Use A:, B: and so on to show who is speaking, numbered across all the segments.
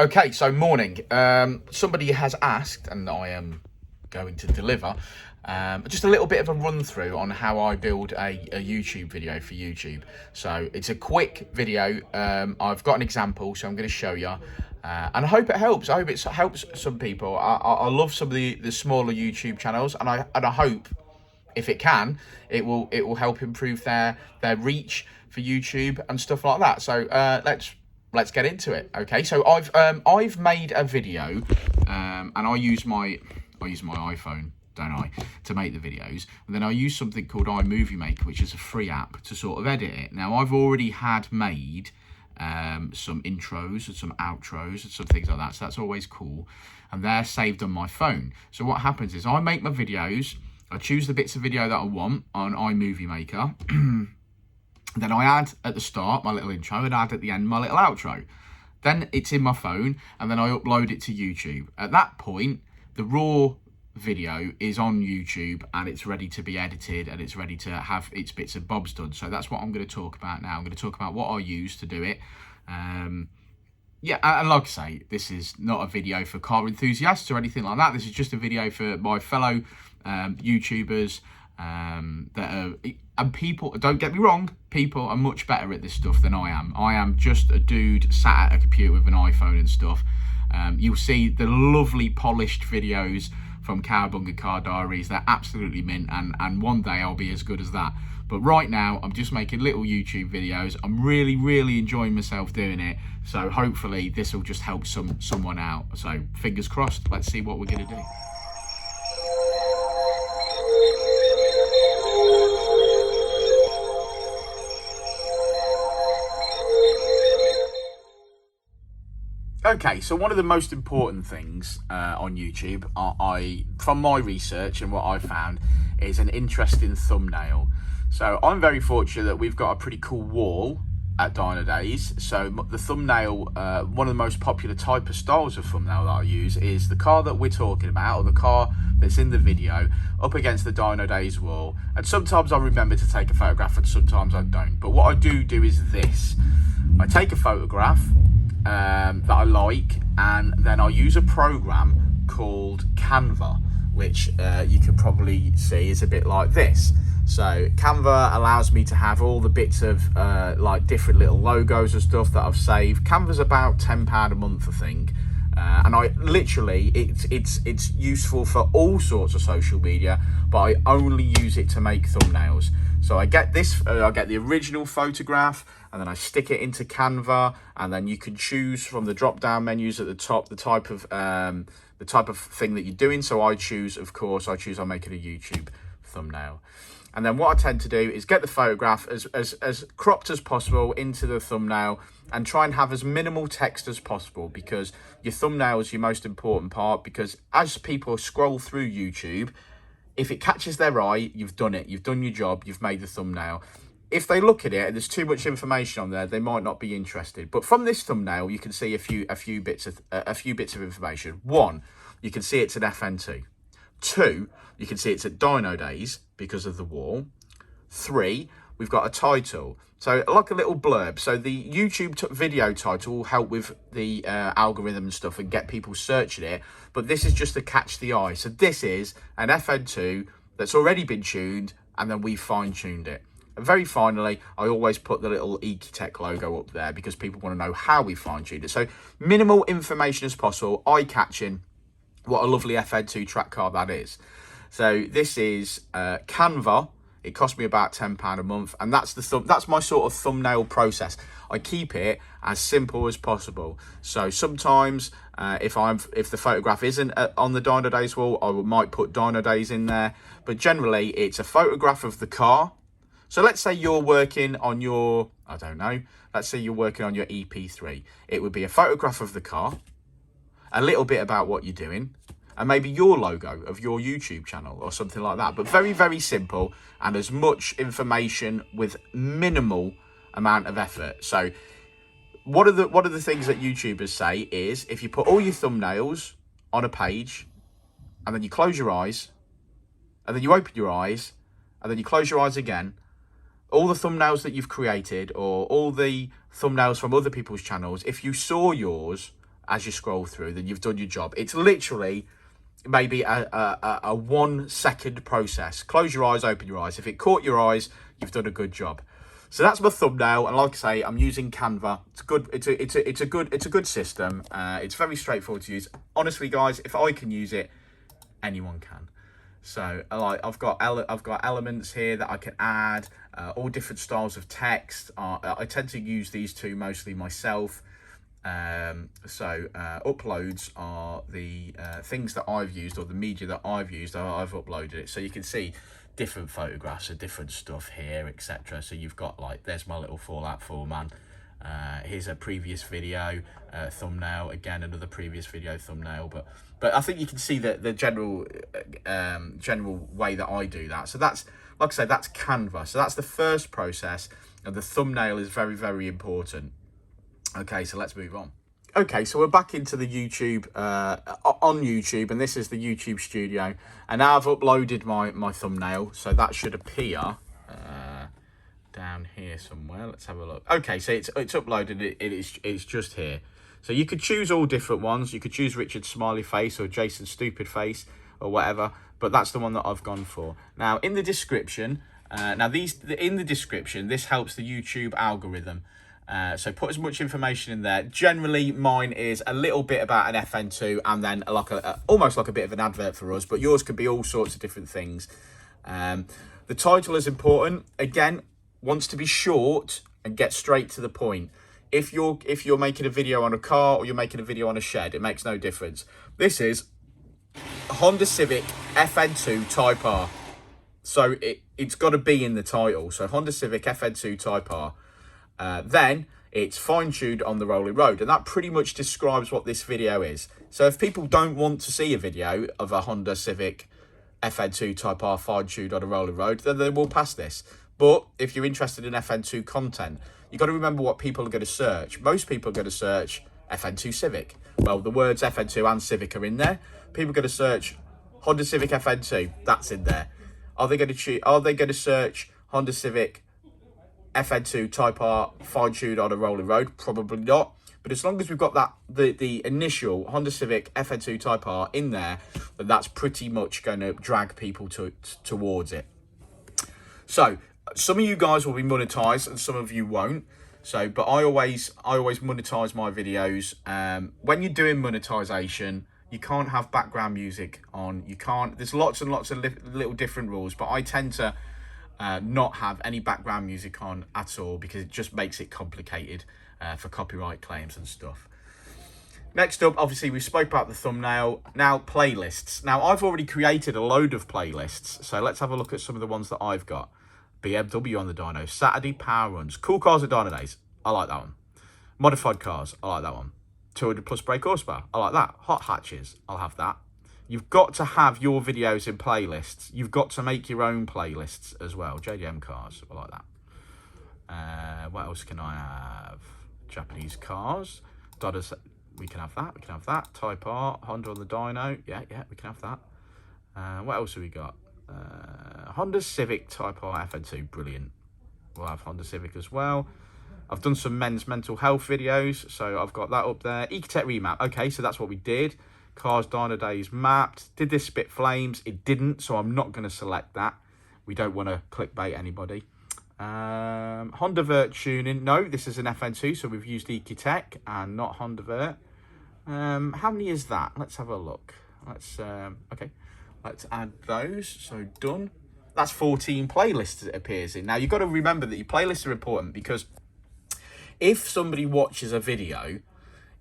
A: Okay, so morning. Somebody has asked, and I am going to deliver, just a little bit of a run through on how I build a YouTube video for YouTube. So it's a quick video. I've got an example, so I'm going to show you, and I hope it helps. I hope it helps some people. I love some of the smaller YouTube channels, and I hope, if it can, it will help improve their reach for YouTube and stuff like that. So let's get into it. Okay, so I've made a video, and I use my iPhone, don't I, to make the videos, and then I use something called iMovie Maker, which is a free app to sort of edit it. Now I've already had made some intros and some outros and some things like that, so that's always cool, and they're saved on my phone. So what happens is I make my videos, I choose the bits of video that I want on iMovie Maker. Then I add at the start my little intro and add at the end my little outro. Then it's in my phone, and then I upload it to YouTube. At that point, the raw video is on YouTube and it's ready to be edited and it's ready to have its bits and bobs done. So that's what I'm going to talk about now. I'm going to talk about what I use to do it. Yeah, and like I say, this is not a video for car enthusiasts or anything like that. This is just a video for my fellow YouTubers and people. Don't get me wrong, people are much better at this stuff than I am. I am just a dude sat at a computer with an iPhone and stuff. You'll see the lovely polished videos from Cowabunga Car Diaries. They're absolutely mint, and one day I'll be as good as that. But right now, I'm just making little YouTube videos. I'm really enjoying myself doing it. So hopefully this will just help someone out. So fingers crossed. Let's see what we're gonna do. Okay, so one of the most important things on YouTube, from my research and what I found, is an interesting thumbnail. So I'm very fortunate that we've got a pretty cool wall at Dynodaze. So the thumbnail, one of the most popular type of styles of thumbnail that I use is the car that we're talking about, or the car that's in the video, up against the Dynodaze wall. And sometimes I remember to take a photograph and sometimes I don't. But what I do is this. I take a photograph that I like, and then I use a program called Canva, which you can probably see is a bit like this. So Canva allows me to have all the bits of like different little logos and stuff that I've saved. Canva's about £10 a month, I think, and I literally it's useful for all sorts of social media, but I only use it to make thumbnails. So I get this, I get the original photograph, and then I stick it into Canva, and then you can choose from the drop-down menus at the top the type of thing that you're doing. So I choose, of course, I'm making a YouTube thumbnail. And then what I tend to do is get the photograph as cropped as possible into the thumbnail, and try and have as minimal text as possible, because your thumbnail is your most important part. Because as people scroll through YouTube, if it catches their eye, you've done it. You've done your job. You've made the thumbnail. If they look at it and there's too much information on there, they might not be interested. But from this thumbnail, you can see a few bits of information. One, you can see it's an FN2. Two, you can see it's at Dynodaze because of the wall. Three, we've got a title. So like a little blurb. So the YouTube video title will help with the algorithm and stuff and get people searching it. But this is just to catch the eye. So this is an FN2 that's already been tuned, and then we fine-tuned it. And very finally, I always put the little Vtec logo up there because people want to know how we fine-tuned it. So minimal information as possible, eye-catching. What a lovely FN2 track car that is. So this is Canva. It cost me about £10 a month, and that's my sort of thumbnail process. I keep it as simple as possible. So sometimes if the photograph isn't on the Dynodaze wall, I might put Dynodaze in there. But generally, it's a photograph of the car. So let's say you're working on your, I don't know, let's say you're working on your EP3. It would be a photograph of the car, a little bit about what you're doing, and maybe your logo of your YouTube channel or something like that. But very simple, and as much information with minimal amount of effort. So one of the things that YouTubers say is, if you put all your thumbnails on a page, and then you close your eyes, and then you open your eyes, and then you close your eyes again, all the thumbnails that you've created, or all the thumbnails from other people's channels, if you saw yours as you scroll through, then you've done your job. It's literally maybe a 1 second process. Close your eyes, open your eyes. If it caught your eyes, you've done a good job. So that's my thumbnail, and like I say, I'm using Canva. It's a good system. It's very straightforward to use. Honestly, guys, if I can use it, anyone can. So I've got elements here that I can add, all different styles of text. I tend to use these two mostly myself. Uploads are the things that I've used, or the media that I've used. I've uploaded it, so you can see different photographs of different stuff here, etc. So you've got, like, there's my little Fallout 4 man. Here's a previous video thumbnail, again another previous video thumbnail, but I think you can see the general way that I do that. So that's, like I say, that's Canva. So that's the first process, and the thumbnail is very, very important. Okay, so let's move on. Okay, so we're back into the YouTube, on YouTube, and this is the YouTube studio. And now I've uploaded my thumbnail, so that should appear down here somewhere. Let's have a look. Okay, so it's uploaded, it's just here. So you could choose all different ones. You could choose Richard's smiley face or Jason's stupid face or whatever, but that's the one that I've gone for. Now, in the description, in the description, this helps the YouTube algorithm. So put as much information in there. Generally, mine is a little bit about an FN2 and then like almost like a bit of an advert for us, but yours could be all sorts of different things. The title is important. Again, wants to be short and get straight to the point. If you're making a video on a car or you're making a video on a shed, it makes no difference. This is Honda Civic FN2 Type R. So it's got to be in the title. So Honda Civic FN2 Type R. Then it's fine-tuned on the rolling road, and that pretty much describes what this video is. So if people don't want to see a video of a Honda Civic FN2 Type R fine-tuned on a rolling road, then they will pass this. But if you're interested in FN2 content, you've got to remember what people are going to search. Most people are going to search FN2 Civic. Well, the words FN2 and Civic are in there. People are going to search Honda Civic FN2. That's in there. Are they going to search Honda Civic FN2 Type R fine-tuned on a rolling road? Probably not. But as long as we've got that the initial Honda Civic FN2 Type R in there, then that's pretty much going to drag people towards it. So some of you guys will be monetized and some of you won't. So, but I always monetize my videos. When you're doing monetization, you can't have background music on. You can't. There's lots and lots of little different rules, but I tend to not have any background music on at all because it just makes it complicated for copyright claims and stuff. Next up, obviously, we spoke about the thumbnail. Now, playlists. Now, I've already created a load of playlists, so let's have a look at some of the ones that I've got. BMW on the dyno, Saturday power runs, cool cars at Dynodaze, I like that one. Modified cars, I like that one. 200 plus brake horsepower, I like that. Hot hatches, I'll have that. You've got to have your videos in playlists. You've got to make your own playlists as well. JDM cars, I like that. What else can I have? Japanese cars. Dodders, we can have that. We can have that. Type R, Honda on the dyno. Yeah, we can have that. What else have we got? Honda Civic Type R FN2, brilliant. We'll have Honda Civic as well. I've done some men's mental health videos, so I've got that up there. Ecotech remap, okay, so that's what we did. Cars Dynodaze mapped. Did this spit flames? It didn't, so I'm not going to select that. We don't want to clickbait anybody. Hondavert tuning. No, this is an FN2, so we've used Ecotech and not Hondavert. How many is that? Let's have a look. Okay. Let's add those. So done. That's 14 playlists it appears in. Now, you've got to remember that your playlists are important because if somebody watches a video,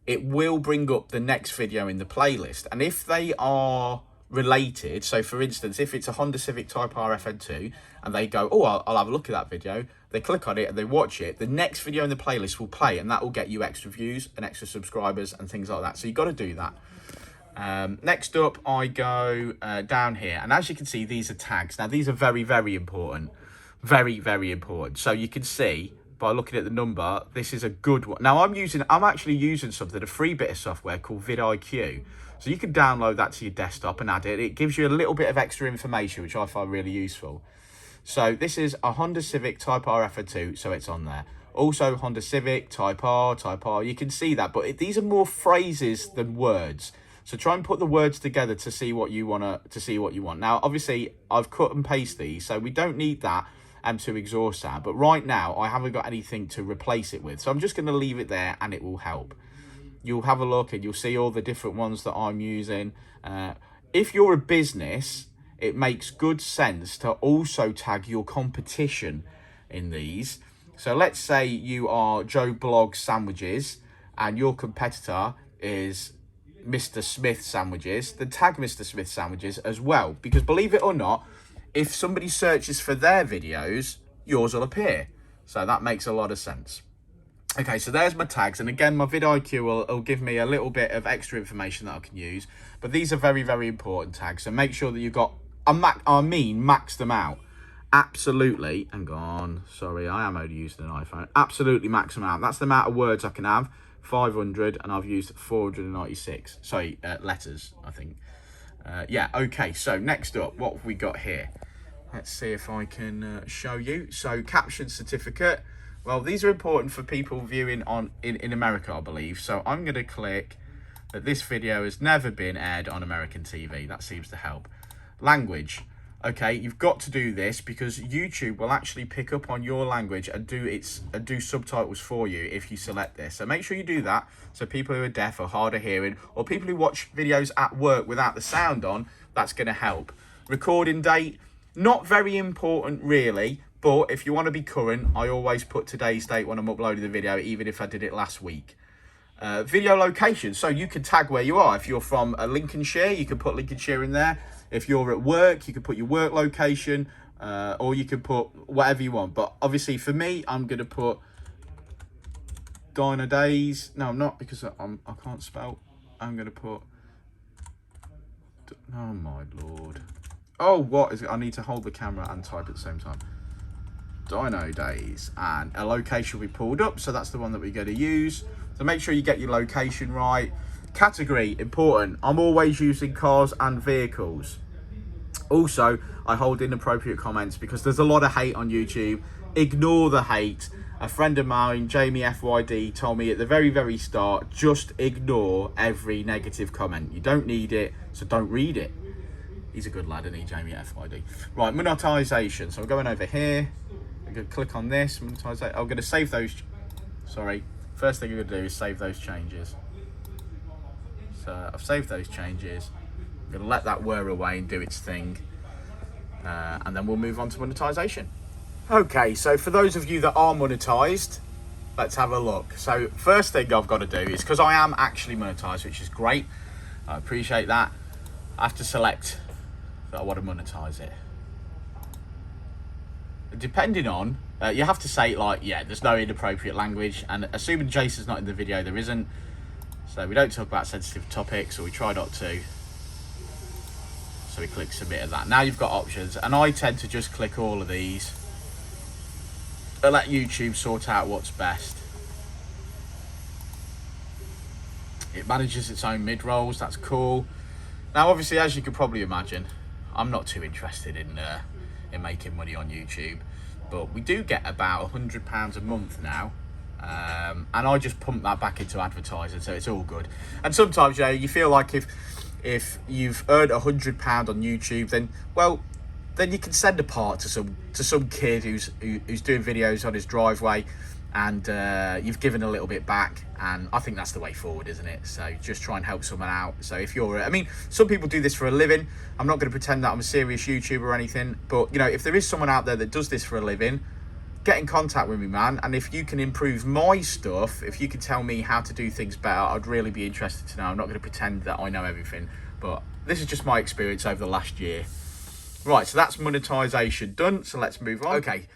A: it will bring up the next video in the playlist. And if they are related, so for instance, if it's a Honda Civic Type R FN2 and they go, oh, I'll have a look at that video, they click on it and they watch it, the next video in the playlist will play and that will get you extra views and extra subscribers and things like that. So you've got to do that. Next up, I go down here, and as you can see, these are tags. Now, these are very, very important. Very, very important. So you can see by looking at the number, this is a good one. Now, I'm actually using something, a free bit of software called vidIQ. So you can download that to your desktop and add it. It gives you a little bit of extra information, which I find really useful. So this is a Honda Civic Type R FN2, so it's on there. Also Honda Civic, Type R, you can see that, but these are more phrases than words. So try and put the words together to see what you want. Now, obviously, I've cut and pasted these, so we don't need that to exhaust that. But right now, I haven't got anything to replace it with. So I'm just going to leave it there, and it will help. You'll have a look, and you'll see all the different ones that I'm using. If you're a business, it makes good sense to also tag your competition in these. So let's say you are Joe Bloggs Sandwiches, and your competitor is Mr. Smith Sandwiches, then tag Mr. Smith Sandwiches as well, because believe it or not, if somebody searches for their videos, yours will appear. So that makes a lot of sense. Okay, so there's my tags, and again, my vidIQ will give me a little bit of extra information that I can use, but these are very, very important tags, so make sure that you've got max them out. Absolutely, hang on, sorry, I am only using an iPhone. Absolutely max them out. That's the amount of words I can have. 500, and I've used 496 letters, I think. Yeah, okay, so next up, what have we got here? Let's see if I can show you. So Caption Certificate, well, these are important for people viewing in America, I believe. So I'm going to click that this video has never been aired on American TV. That seems to help. Language. Okay, you've got to do this because YouTube will actually pick up on your language and do subtitles for you if you select this. So make sure you do that. So people who are deaf or hard of hearing, or people who watch videos at work without the sound on, that's going to help. Recording date, not very important really, but if you want to be current, I always put today's date when I'm uploading the video, even if I did it last week. Video location, so you can tag where you are. If you're from Lincolnshire, you can put Lincolnshire in there. If you're at work, you can put your work location, or you can put whatever you want. But obviously for me, I'm going to put Dynodaze. No, I'm not, because I can't spell. I'm going to put, oh my Lord. Oh, what is it? I need to hold the camera and type at the same time. Dynodaze, and a location will be pulled up. So that's the one that we're going to use. So make sure you get your location right. Category, important. I'm always using cars and vehicles. Also, I hold inappropriate comments because there's a lot of hate on YouTube. Ignore the hate. A friend of mine, Jamie FYD, told me at the very, very start, just ignore every negative comment. You don't need it, so don't read it. He's a good lad, isn't he, Jamie FYD? Right, monetization. So I'm going over here. I'm going to click on this. Monetization. I'm going to save those. Sorry. First thing I'm going to do is save those changes. So I've saved those changes. I'm going to let that whir away and do its thing. And then we'll move on to monetization. Okay, so for those of you that are monetized, let's have a look. So first thing I've got to do is, because I am actually monetized, which is great. I appreciate that. I have to select that I want to monetize it. Depending on, you have to say like, yeah, there's no inappropriate language. And assuming Jason's not in the video, there isn't. So we don't talk about sensitive topics, or we try not to. So we click submit of that. Now you've got options, and I tend to just click all of these and let YouTube sort out what's best. It manages its own mid-rolls, that's cool. Now obviously, as you can probably imagine, I'm not too interested in making money on YouTube, but we do get about £100 a month now. And I just pump that back into advertising, so it's all good. And sometimes, you know, you feel like if you've earned £100 on YouTube, then you can send a part to some kid who's doing videos on his driveway, and you've given a little bit back. And I think that's the way forward, isn't it? So just try and help someone out. So if you're, I mean, some people do this for a living. I'm not going to pretend that I'm a serious YouTuber or anything, but you know, if there is someone out there that does this for a living, get in contact with me, man. And if you can improve my stuff, if you can tell me how to do things better, I'd really be interested to know. I'm not going to pretend that I know everything, but this is just my experience over the last year. Right, so that's monetization done. So let's move on. Okay,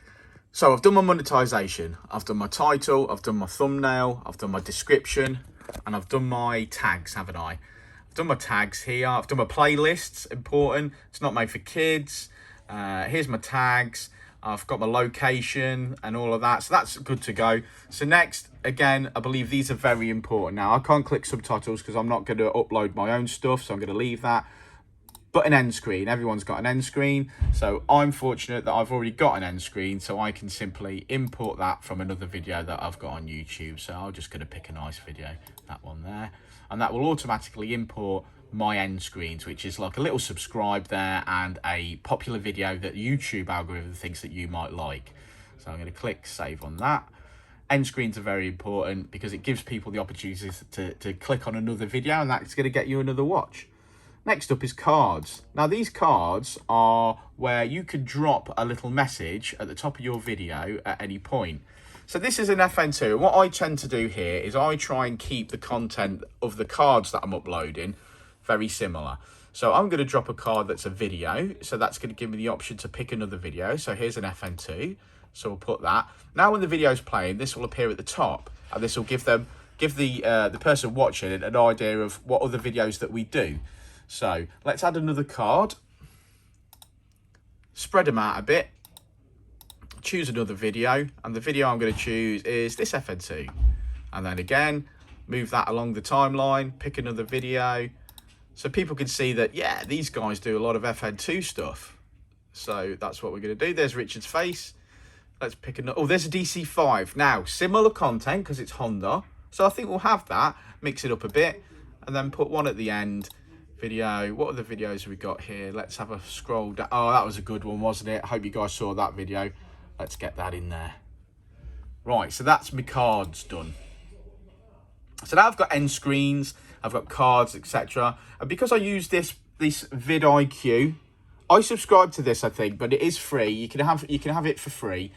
A: so I've done my monetization. I've done my title, I've done my thumbnail, I've done my description, and I've done my tags, haven't I? I've done my tags here. I've done my playlists, important. It's not made for kids. Here's my tags. I've got my location and all of that, so that's good to go. So next, again, I believe these are very important. Now, I can't click subtitles because I'm not going to upload my own stuff, so I'm going to leave that. but an end screen. Everyone's got an end screen. So I'm fortunate that I've already got an end screen, so I can simply import that from another video that I've got on YouTube. So I'm just going to pick a nice video, that one there, and that will automatically import my end screens, which is like a little subscribe there and a popular video that YouTube algorithm thinks that you might like. So I'm going to click save on that. End screens are very important because it gives people the opportunity to click on another video, and that's going to get you another watch. Next up is cards. Now these cards are where you can drop a little message at the top of your video at any point. So this is an FN2. And what I tend to do here is I try and keep the content of the cards that I'm uploading very similar. So I'm going to drop a card that's a video. So that's going to give me the option to pick another video. So here's an FN2. So we'll put that. Now when the video is playing, this will appear at the top, and this will give the person watching it an idea of what other videos that we do. So let's add another card, spread them out a bit, choose another video, and the video I'm going to choose is this FN2. And then again, move that along the timeline, pick another video, so people can see that, yeah, these guys do a lot of FN2 stuff. So that's what we're going to do. There's Richard's face. Let's pick another. Oh, there's a DC5. Now, similar content because it's Honda. So I think we'll have that, mix it up a bit, and then put one at the end. Video. What other videos have we got here? Let's have a scroll down. Oh, that was a good one, wasn't it? I hope you guys saw that video. Let's get that in there. Right, so that's my cards done. So now I've got end screens, I've got cards, etc. And because I use this vidIQ, I subscribe to this, I think, but it is free. You can have it for free.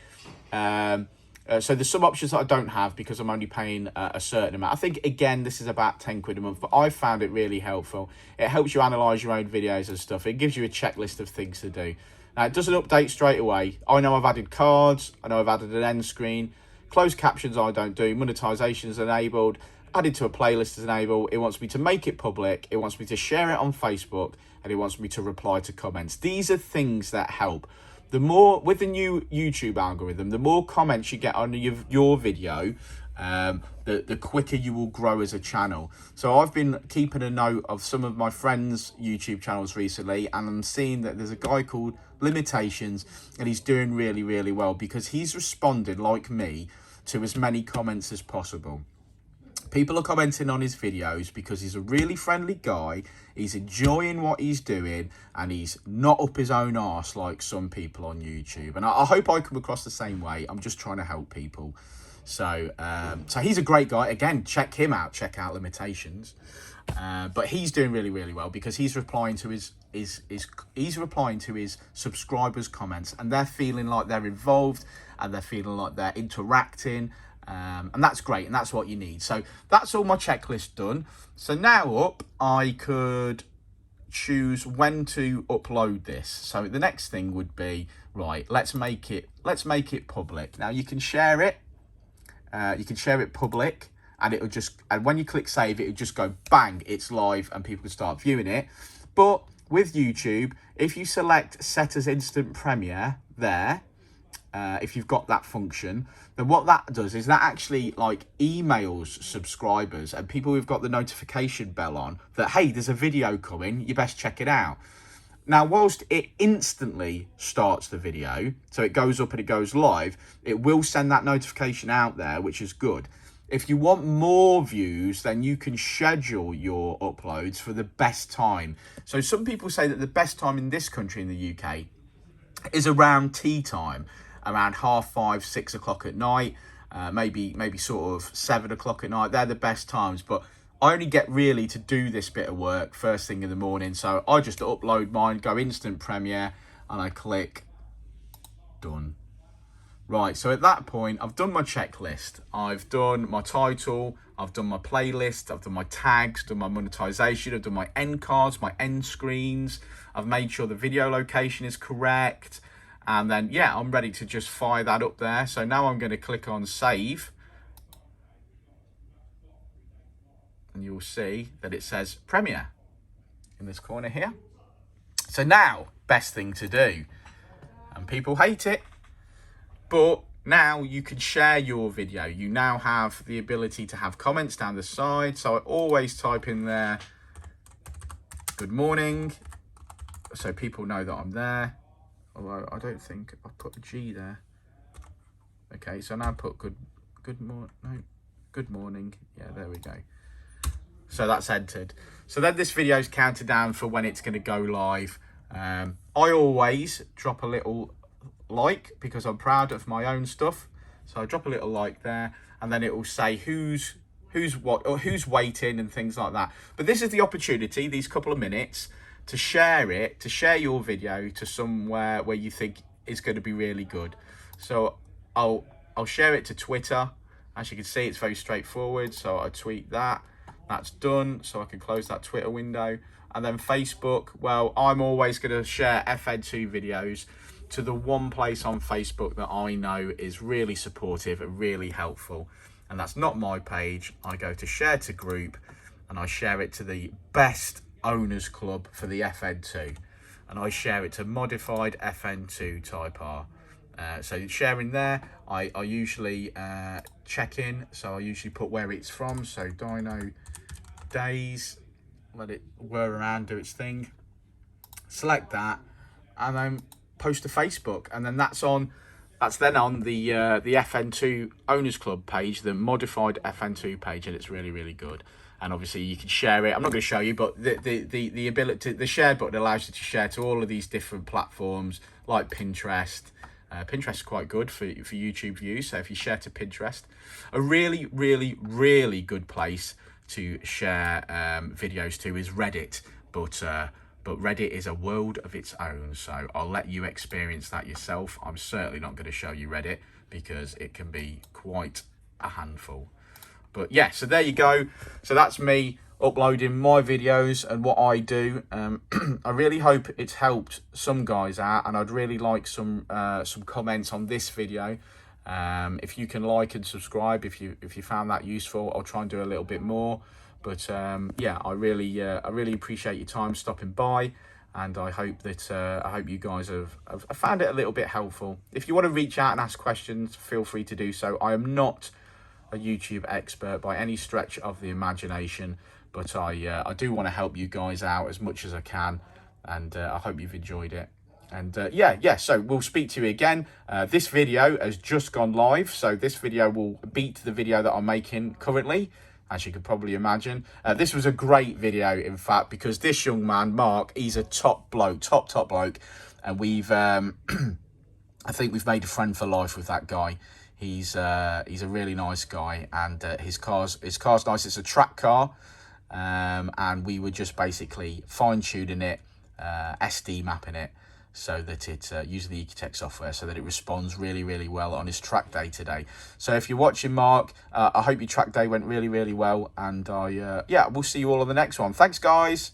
A: So there's some options that I don't have because I'm only paying a certain amount. I think, again, this is about 10 quid a month, but I found it really helpful. It helps you analyse your own videos and stuff. It gives you a checklist of things to do. Now, it doesn't update straight away. I know I've added cards. I know I've added an end screen. Closed captions I don't do. Monetization is enabled. Added to a playlist is enabled. It wants me to make it public. It wants me to share it on Facebook. And it wants me to reply to comments. These are things that help. The more, with the new YouTube algorithm, the more comments you get on your video, the quicker you will grow as a channel. So I've been keeping a note of some of my friends' YouTube channels recently, and I'm seeing that there's a guy called Limitations, and he's doing really, really well because he's responded, like me, to as many comments as possible. People are commenting on his videos because he's a really friendly guy, he's enjoying what he's doing, and he's not up his own arse like some people on YouTube. And I hope I come across the same way. I'm just trying to help people. So so he's a great guy. Again, check him out. Check out Limitations. But he's doing really, really well because he's replying to his subscribers' comments, and they're feeling like they're involved, and they're feeling like they're interacting. And that's great, and that's what you need. So that's all my checklist done. So now up, I could choose when to upload this. So the next thing would be, right, let's make it public. Now you can share it. You can share it public, and it'll just, and when you click save, it'll just go bang, it's live, and people can start viewing it. But with YouTube, if you select set as instant premiere there, if you've got that function, then what that does is that actually like emails subscribers and people who've got the notification bell on that, hey, there's a video coming, you best check it out. Now, whilst it instantly starts the video, so it goes up and it goes live, it will send that notification out there, which is good. If you want more views, then you can schedule your uploads for the best time. So some people say that the best time in this country, in the UK, is around tea time, around 5:30, 6 o'clock at night, maybe sort of 7 o'clock at night. They're the best times, but I only get really to do this bit of work first thing in the morning. So I just upload mine, go instant premiere, and I click done. Right, so at that point, I've done my checklist. I've done my title, I've done my playlist, I've done my tags, done my monetization, I've done my end cards, my end screens. I've made sure the video location is correct. And then, yeah, I'm ready to just fire that up there. So now I'm going to click on save. And you'll see that it says Premiere in this corner here. So now, best thing to do. And people hate it. But now you can share your video. You now have the ability to have comments down the side. So I always type in there, good morning. so people know that I'm there. Although I don't think I put a G there. Okay, so now put good morning. Yeah, there we go. So that's entered. So then this video is counted down for when it's going to go live. I always drop a little like because I'm proud of my own stuff. So I drop a little like there, and then it will say who's what or who's waiting and things like that. But this is the opportunity, these couple of minutes, to share it, to share your video to somewhere where you think is going to be really good. So I'll share it to Twitter. As you can see, it's very straightforward. So I tweet that. That's done. So I can close that Twitter window. And then Facebook, well, I'm always going to share FN2 videos to the one place on Facebook that I know is really supportive and really helpful. And that's not my page. I go to share to group and I share it to the best owners club for the FN2. And I share it to modified FN2 type R. So sharing there, I usually check in. So I usually put where it's from. So Dynodaze, let it whir around, do its thing. Select that and then post to Facebook. And then that's then on the FN2 Owners Club page, the modified FN2 page, and it's really, really good. And obviously you can share it. I'm not going to show you, but the ability, the share button allows you to share to all of these different platforms like Pinterest. Pinterest is quite good for YouTube views. So if you share to Pinterest, a really, really, really good place to share videos to is Reddit. But Reddit is a world of its own, so I'll let you experience that yourself. I'm certainly not going to show you Reddit because it can be quite a handful. But yeah, so there you go. So that's me uploading my videos and what I do. I really hope it's helped some guys out, and I'd really like some comments on this video. If you can like and subscribe, if you found that useful, I'll try and do a little bit more. But yeah, I really appreciate your time stopping by, and I hope that I hope you guys have found it a little bit helpful. If you want to reach out and ask questions, feel free to do so. I am not a YouTube expert by any stretch of the imagination, but I do want to help you guys out as much as I can, and I hope you've enjoyed it. And yeah, so we'll speak to you again. This video has just gone live, so this video will beat the video that I'm making currently, as you can probably imagine. This was a great video, in fact, because this young man, Mark, he's a top bloke, top bloke. And we've, I think we've made a friend for life with that guy. He's a really nice guy, and his car's nice. It's a track car, and we were just basically fine-tuning it, SD mapping it, so that it using the Vtec software so that it responds really, really well on his track day today. So if you're watching, Mark, I hope your track day went really, really well, and yeah, we'll see you all on the next one. Thanks, guys.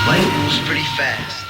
B: Life moves pretty fast.